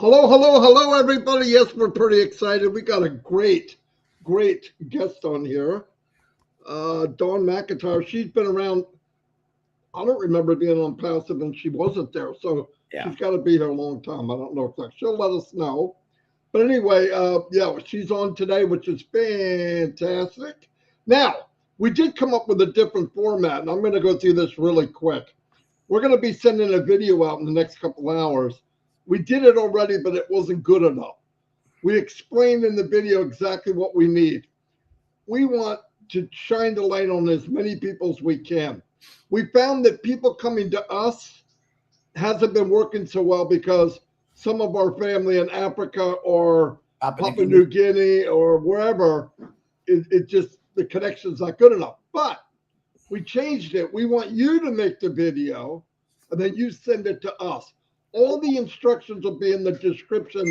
Hello, hello, hello, everybody. Yes, we're pretty excited. We got a great guest on here. Dawn McIntyre. She's been around. I don't remember being on Passive and she wasn't there. So Yeah. she's got to be here a long time. I don't know if that. She'll let us know. But anyway, yeah, she's on today, which is fantastic. Now, we did come up with a different format, and I'm going to go through this really quick. We're going to be sending a video out in the next couple hours. We did it already, but it wasn't good enough. We explained in the video exactly what we need. We want to shine the light on as many people as we can. We found that people coming to us hasn't been working so well because some of our family in Africa or Papua New Papua Guinea. New Guinea or wherever, it just, the connection's not good enough. But we changed it. We want you to make the video and then you send it to us. All the instructions will be in the description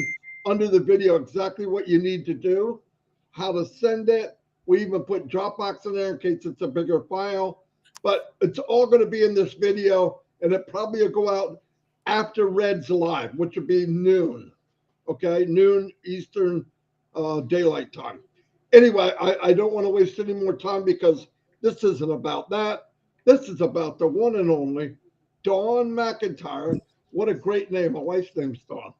under the video, exactly what you need to do, how to send it. We even put Dropbox in there in case it's a bigger file. But it's all going to be in this video, and it probably will go out after Red's live, which would be noon. Okay, noon Eastern daylight time. Anyway, I don't want to waste any more time because this isn't about that. This is about the one and only Dawn McIntyre. What a great name. My wife's name's Dawn.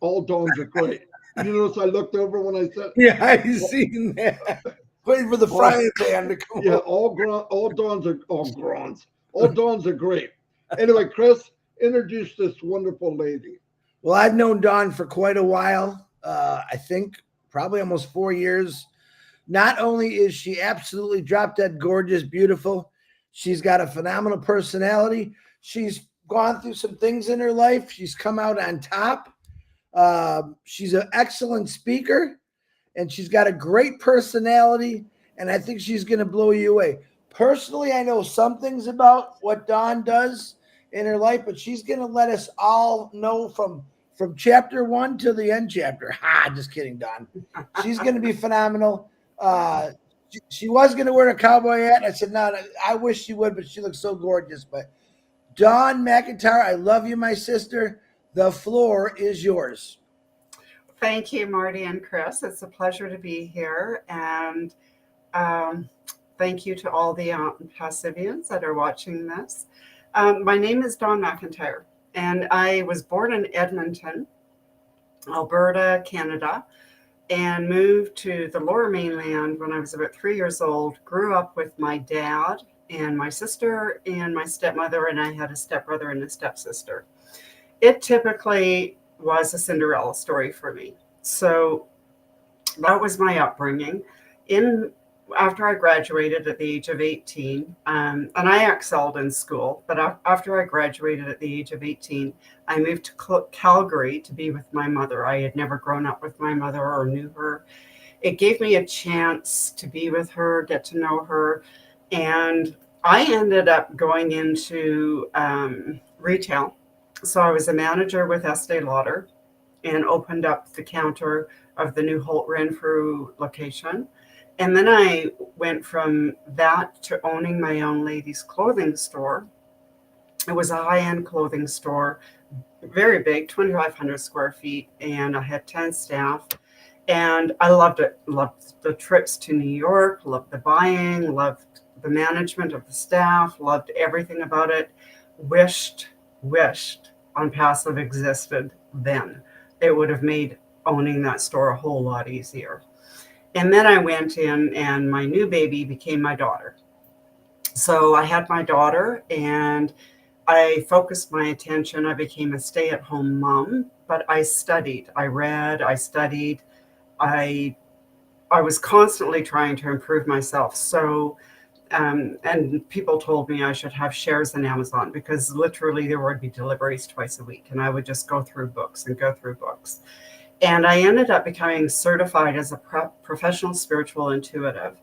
All Dawns are great. You notice I looked over when I said, Yeah, I've seen that. Waiting for the all, frying pan to come yeah, up. all Dawns are all Grons. All Dawns are great. Anyway, Chris, introduce this wonderful lady. Well, I've known Dawn for quite a while. I think probably almost 4 years. Not only is she absolutely drop dead gorgeous, beautiful, she's got a phenomenal personality. She's gone through some things in her life. She's come out on top. She's an excellent speaker, and she's got a great personality. And I think she's going to blow you away. Personally, I know some things about what Dawn does in her life, but she's going to let us all know from chapter one to the end chapter. Ha! Just kidding, Dawn. She's going to be phenomenal. She was going to wear a cowboy hat. I said, no, I wish she would, but she looks so gorgeous. But Dawn McIntyre, I love you, my sister. The floor is yours. Thank you, Marty and Chris. It's a pleasure to be here. And um, thank you to all the Passivians that are watching this. My name is Dawn McIntyre, and I was born in Edmonton, Alberta, Canada, and moved to the Lower Mainland when I was about 3 years old. Grew up with my dad and my sister and my stepmother, and I had a stepbrother and a stepsister. It typically was a Cinderella story for me. So that was my upbringing. In After I graduated at the age of 18, and I excelled in school, but after I graduated at the age of 18, I moved to Calgary to be with my mother. I had never grown up with my mother or knew her. It gave me a chance to be with her, get to know her, and I ended up going into retail. So I was a manager with Estee Lauder and opened up the counter of the new Holt Renfrew location. And then I went from that to owning my own ladies' clothing store. It was a high-end clothing store, very big, 2,500 square feet, and I had 10 staff. And I loved it. Loved the trips to New York, loved the buying, loved the management of the staff, loved everything about it. Wished ONPASSIVE existed then. It would have made owning that store a whole lot easier. And then I went in, and my new baby became my daughter. So I had my daughter, and I focused my attention. I became a stay-at-home mom, but I studied. I read, I studied. I I was constantly trying to improve myself. So and people told me I should have shares in Amazon because literally there would be deliveries twice a week, and I would just go through books and go through books. And I ended up becoming certified as a professional spiritual intuitive.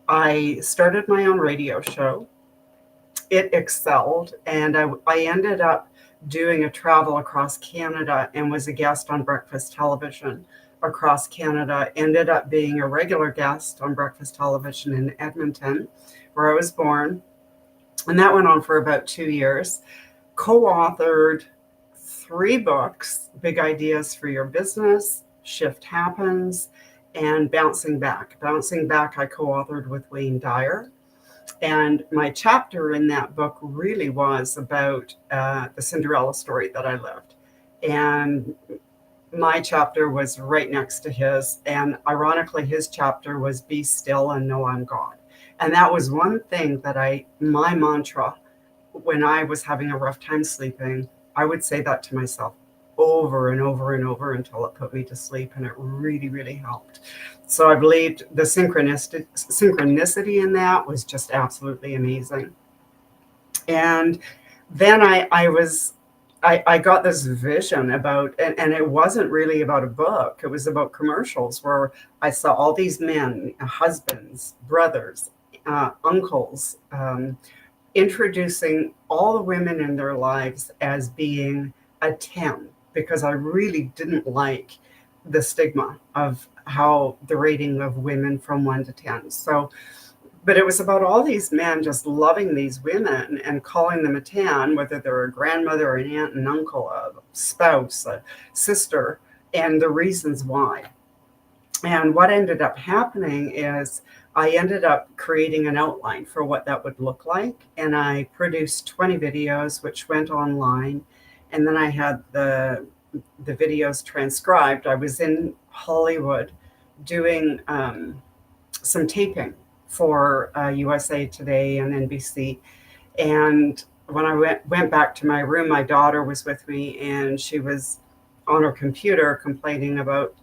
I started my own radio show. It excelled, and I ended up doing a travel across Canada and was a guest on breakfast television across Canada. Ended up being a regular guest on breakfast television in Edmonton, where I was born, and that went on for about 2 years. Co-authored 3 books: Big Ideas for Your Business, Shift Happens, and Bouncing Back. Bouncing Back I co-authored with Wayne Dyer. And my chapter in that book really was about the Cinderella story that I lived. And my chapter was right next to his. And ironically, his chapter was Be Still and Know I'm God. And that was one thing that my mantra, when I was having a rough time sleeping, I would say that to myself over and over and over until it put me to sleep. And it really, really helped. So I believed the synchronicity in that was just absolutely amazing. And then I got this vision about, and it wasn't really about a book. It was about commercials where I saw all these men, husbands, brothers, uncles, introducing all the women in their lives as being a 10, because I really didn't like the stigma of how the rating of women from 1 to 10. So, but it was about all these men just loving these women and calling them a 10, whether they're a grandmother, an aunt, an uncle, a spouse, a sister, and the reasons why. And what ended up happening is I ended up creating an outline for what that would look like. And I produced 20 videos, which went online. And then I had the videos transcribed. I was in Hollywood doing some taping for USA Today and NBC. And when I went back to my room, my daughter was with me, and she was on her computer complaining about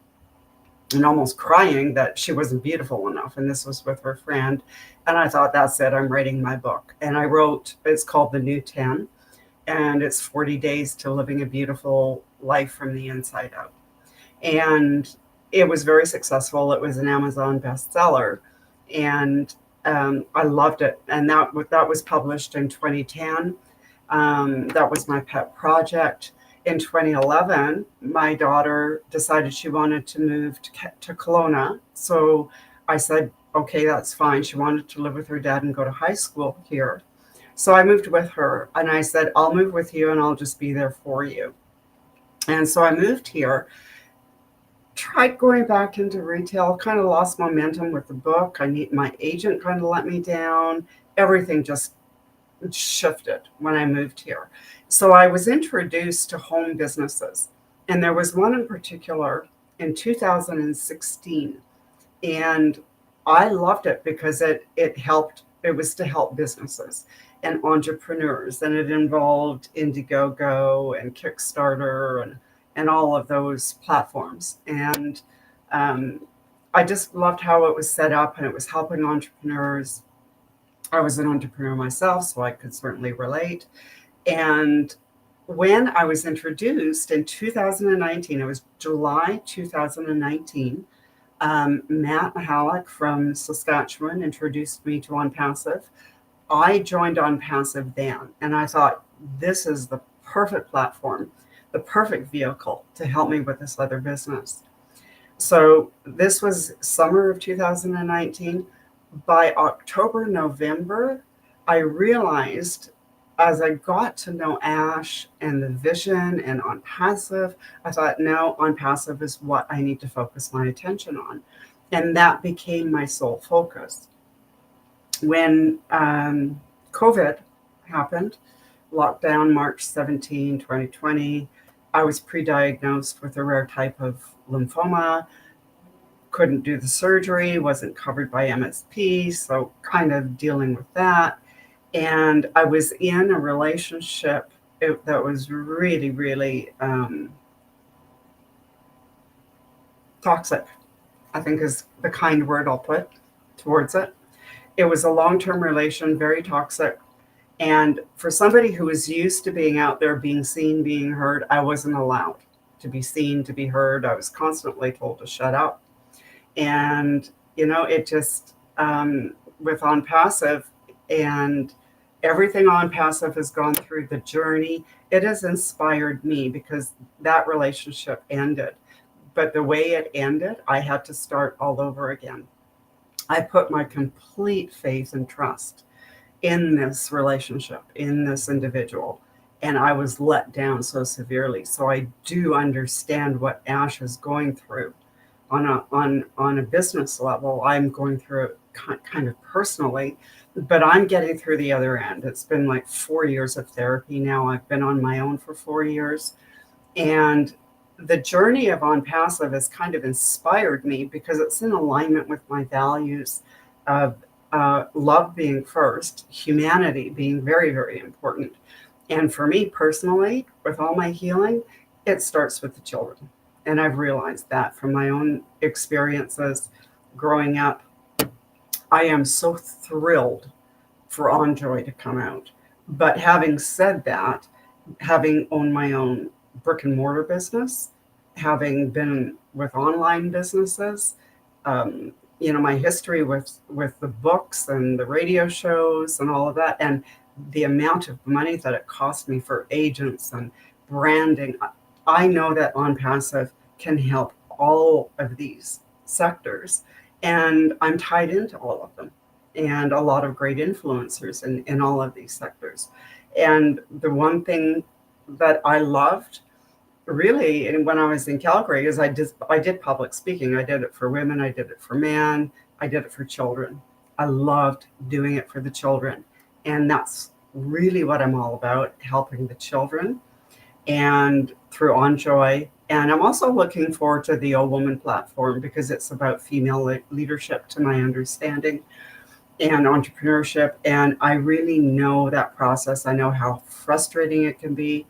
and almost crying that she wasn't beautiful enough. And this was with her friend. And I thought, that's it, I'm writing my book. And I wrote, it's called The New 10. And it's 40 Days to Living a Beautiful Life from the Inside Out. And it was very successful. It was an Amazon bestseller. And I loved it. And that was published in 2010. That was my pet project. In 2011, my daughter decided she wanted to move to Kelowna. So I said, okay, that's fine. She wanted to live with her dad and go to high school here. So I moved with her, and I said, I'll move with you and I'll just be there for you. And so I moved here, tried going back into retail, kind of lost momentum with the book. My agent kind of let me down. Everything just shifted when I moved here. So I was introduced to home businesses, and there was one in particular in 2016, and I loved it because it was to help businesses and entrepreneurs, and it involved Indiegogo and Kickstarter and all of those platforms. And I just loved how it was set up, and it was helping entrepreneurs. I was an entrepreneur myself, so I could certainly relate. And when I was introduced in 2019, it was July 2019, Matt Mahalik from Saskatchewan introduced me to ONPASSIVE. I joined ONPASSIVE then, and I thought, this is the perfect platform, the perfect vehicle to help me with this other business. So this was summer of 2019. By October, November, I realized, as I got to know Ash and the vision and ONPASSIVE, I thought, no, ONPASSIVE is what I need to focus my attention on. And that became my sole focus. When COVID happened, lockdown, March 17, 2020, I was pre-diagnosed with a rare type of lymphoma. Couldn't do the surgery, wasn't covered by MSP, so kind of dealing with that. And I was in a relationship that was really, really toxic, I think is the kind word I'll put towards it. It was a long-term relation, very toxic. And for somebody who was used to being out there, being seen, being heard, I wasn't allowed to be seen, to be heard. I was constantly told to shut up. And, it just, with ONPASSIVE and everything ONPASSIVE has gone through, the journey, it has inspired me, because that relationship ended. But the way it ended, I had to start all over again. I put my complete faith and trust in this relationship, in this individual. and I was let down so severely. So I do understand what Ash is going through on a business level. I'm going through it kind of personally, but I'm getting through the other end. It's been like 4 years of therapy now. I've been on my own for 4 years, and the journey of On Passive has kind of inspired me because it's in alignment with my values of love being first, humanity being very, very important. And for me personally, with all my healing, it starts with the children. And I've realized that from my own experiences growing up. I am so thrilled for Enjoy to come out. But having said that, having owned my own brick and mortar business, having been with online businesses, my history with the books and the radio shows and all of that, and the amount of money that it cost me for agents and branding, I know that On Passive can help all of these sectors, and I'm tied into all of them, and a lot of great influencers in all of these sectors. And the one thing that I loved really, and when I was in Calgary, is I did public speaking. I did it for women, I did it for men, I did it for children. I loved doing it for the children, and that's really what I'm all about, helping the children, and through Enjoy. And I'm also looking forward to the O Woman platform because it's about female leadership, to my understanding, and entrepreneurship. And I really know that process. I know how frustrating it can be.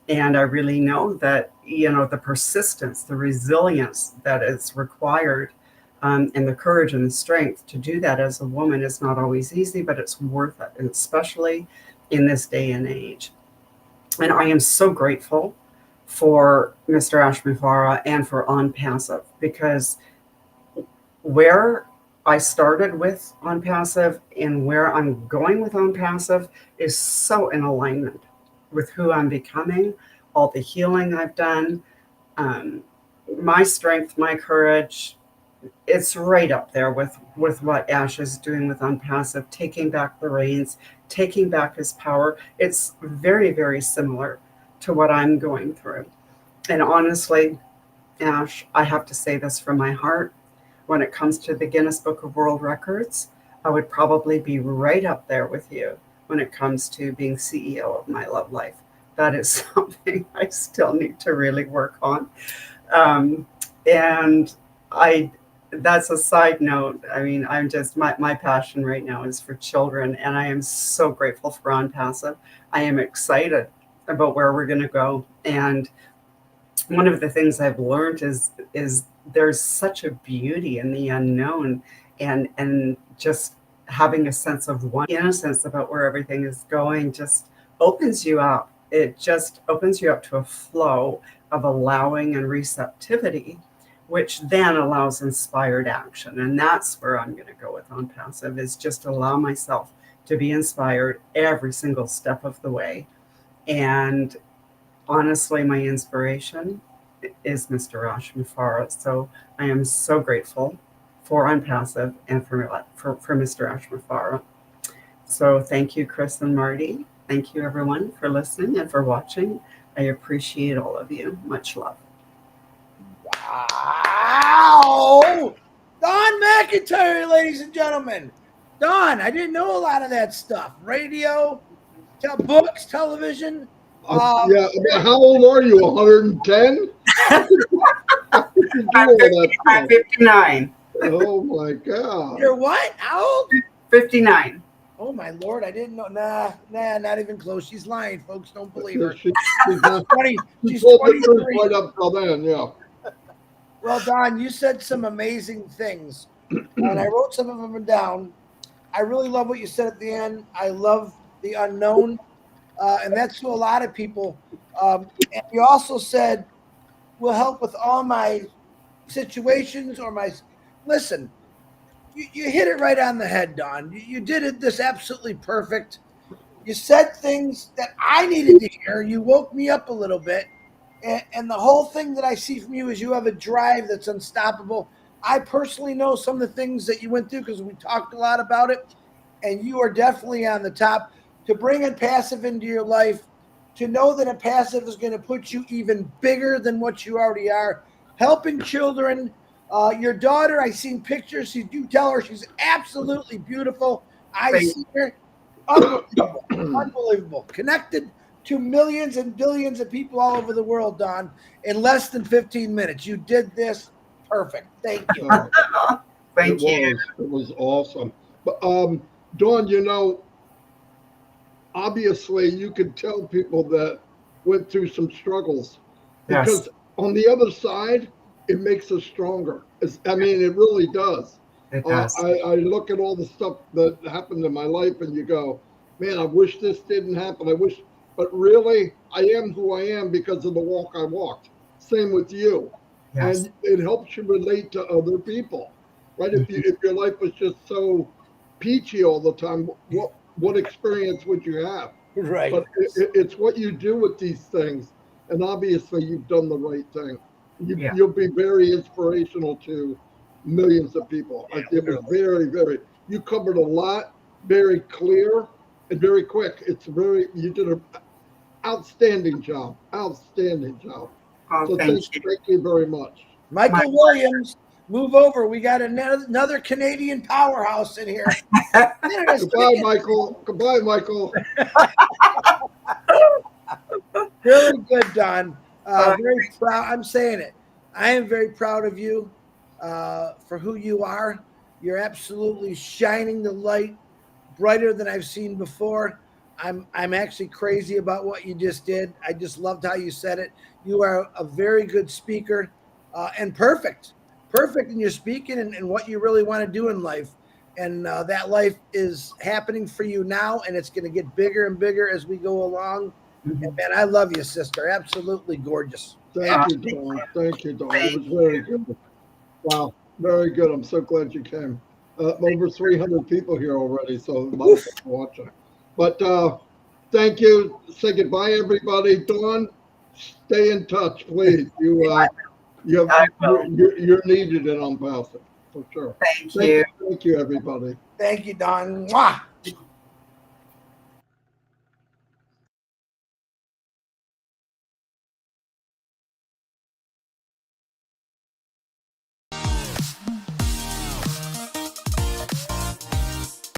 And I really know that, the persistence, the resilience that is required, and the courage and the strength to do that as a woman is not always easy, but it's worth it, and especially in this day and age. And I am so grateful for Mr. Ashmifara and for On Passive, because where I started with On Passive and where I'm going with On Passive is so in alignment with who I'm becoming, all the healing I've done, my strength, my courage. It's right up there with what Ash is doing with On Passive, taking back the reins, taking back his power. It's very, very similar to what I'm going through. And honestly, Ash, I have to say this from my heart. When it comes to the Guinness Book of World Records, I would probably be right up there with you when it comes to being CEO of my love life. That is something I still need to really work on. And that's a side note. I mean, I'm just, my passion right now is for children, and I am so grateful for On Passive. I am excited about where we're going to go. And one of the things I've learned is there's such a beauty in the unknown, and just having a sense of innocence about where everything is going just opens you up. It just opens you up to a flow of allowing and receptivity, which then allows inspired action. And that's where I'm going to go with On Passive, is just allow myself to be inspired every single step of the way. And honestly, my inspiration is Mr. Ashmifara. So I am so grateful for On Passive and for Mr. Ashmifara. So thank you, Chris and Marty. Thank you, everyone, for listening and for watching. I appreciate all of you. Much love. Wow! Don McIntyre, ladies and gentlemen. Don, I didn't know a lot of that stuff. Radio, books, television. Yeah, how old are you? 110? I'm 59. Oh my God. You're what? How old? 59. Oh my Lord, I didn't know. Nah, not even close. She's lying, folks. Don't believe her. She's 20. She's 23. Right up till then, yeah. Well, Don, you said some amazing things, and I wrote some of them down. I really love what you said at the end. I love the unknown, and that's to a lot of people. And you also said, will help with all my situations or my. Listen, you hit it right on the head, Don. You did this absolutely perfect. You said things that I needed to hear. You woke me up a little bit. And the whole thing that I see from you is you have a drive that's unstoppable. I personally know some of the things that you went through because we talked a lot about it, and you are definitely on the top. to bring ONPASSIVE into your life, to know that ONPASSIVE is going to put you even bigger than what you already are, helping children. Your daughter, I seen pictures. You do tell her she's absolutely beautiful. I see her. Unbelievable. Unbelievable. Connected to millions and billions of people all over the world, Dawn, in less than 15 minutes. You did this perfect. Thank you. Thank you. It was awesome. But Dawn, you know, obviously you could tell people that went through some struggles, because on the other side, it makes us stronger. I mean, it really does. It does. I look at all the stuff that happened in my life and you go, man, I wish this didn't happen. I wish, but really, I am who I am because of the walk I walked. Same with you. Yes. And it helps you relate to other people, right? If your life was just so peachy all the time, what experience would you have? Right. But it's what you do with these things. And obviously, you've done the right thing. You'll be very inspirational to millions of people. It was very, very, you covered a lot, very clear and very quick. You did an outstanding job. Outstanding job. Oh, So thank you. thank you very much. Michael Williams, move over. We got another Canadian powerhouse in here. Goodbye, Michael. Goodbye, Michael. Really good, Don. Very proud. I'm saying it. I am very proud of you for who you are. You're absolutely shining the light brighter than I've seen before. I'm actually crazy about what you just did. I just loved how you said it. You are a very good speaker and perfect in your speaking and what you really want to do in life. And that life is happening for you now, and it's going to get bigger and bigger as we go along. Mm-hmm. And man, I love you, sister. Absolutely gorgeous. Thank you, Dawn. Thank you, Dawn. It was very good. Wow, very good. I'm so glad you came. Over 300 people here already, so a lot of people watching. But thank you. Say goodbye, everybody. Dawn, stay in touch, please. You're needed in ONPASSIVE for sure. Thank you. Thank you, everybody. Thank you, Dawn. Mwah.